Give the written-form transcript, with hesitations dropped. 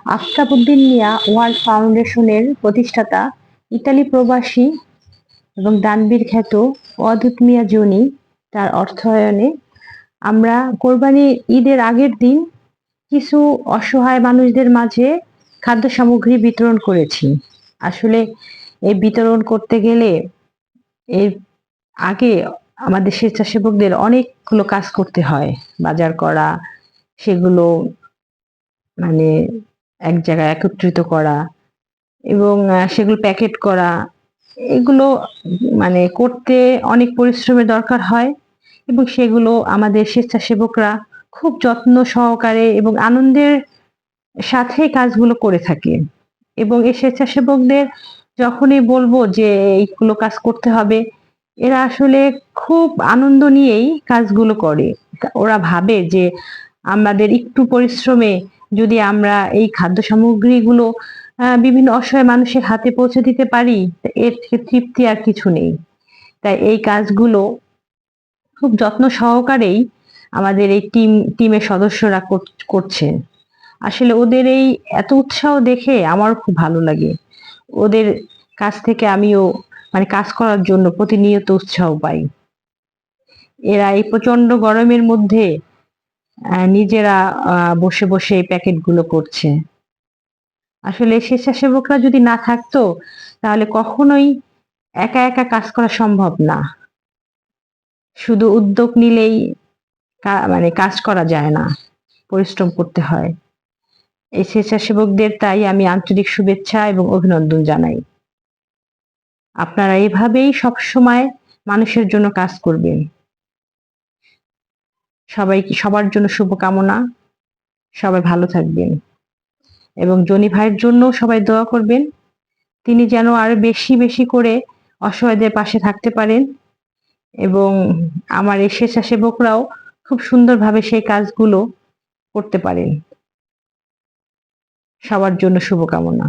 আফতাব উদ্দিন মিয়া world ফাউন্ডেশনের প্রতিষ্ঠাতা, Italy প্রবাসী এবং দানবীর খ্যাত অদূত মিয়া জনি তার অর্থায়নে আমরা কোরবানির ঈদের আগের দিন কিছু অসহায় মানুষদের মাঝে খাদ্য সামগ্রী বিতরণ করেছি। আসলে এই বিতরণ করতে গেলে এর আগে আমাদের স্বেচ্ছাসেবকদের অনেকগুলো কাজ করতে হয়। বাজার করা, সেগুলো মানে এক জায়গায় একত্রিত করা এবং সেগুলো প্যাকেট করা, এগুলো করতে অনেক পরিশ্রমের দরকার হয় এবং সেগুলো আমাদের স্বেচ্ছাসেবকরা খুব যত্ন সহকারে এবং আনন্দের সাথে কাজগুলো করে থাকে। এবং এই স্বেচ্ছাসেবকদের যখনই বলবো যে এইগুলো কাজ করতে হবে, এরা আসলে খুব আনন্দ নিয়েই কাজগুলো করে। ওরা ভাবে যে আমাদের একটু পরিশ্রমে যদি আমরা এই খাদ্য সামগ্রীগুলো বিভিন্ন অসহায় মানুষের হাতে পৌঁছে দিতে পারি, এর থেকে তৃপ্তি আর কিছু নেই। তাই এই কাজগুলো খুব যত্ন সহকারেই আমাদের এই টিমের সদস্যরা করছেন। আসলে ওদের এই এত উৎসাহ দেখে আমার খুব ভালো লাগে। ওদের কাছ থেকে আমিও কাজ করার জন্য প্রতিনিয়ত উৎসাহ পাই। এরা এই প্রচন্ড গরমের মধ্যে নিজেরা বসে বসে এই প্যাকেটগুলো করছে। আসলে স্বেচ্ছাসেবকরা যদি না থাকতো তাহলে কখনোই একা একা কাজ করা সম্ভব না। শুধু উদ্যোগ নিলেই কাজ করা যায় না, পরিশ্রম করতে হয়। এই স্বেচ্ছাসেবকদের তাই আমি আন্তরিক শুভেচ্ছা এবং অভিনন্দন জানাই। আপনারা এভাবেই সবসময় মানুষের জন্য কাজ করবেন। সবার জন্য শুভকামনা। সবাই ভালো থাকবেন এবং জনি ভাইয়ের জন্য সবাই দোয়া করবেন। তিনি যেন আরো বেশি বেশি করে অসহায়দের পাশে থাকতে পারেন এবং আমার এই স্বেচ্ছাসেবকরাও খুব সুন্দরভাবে সেই কাজগুলো করতে পারেন। সবার জন্য শুভকামনা।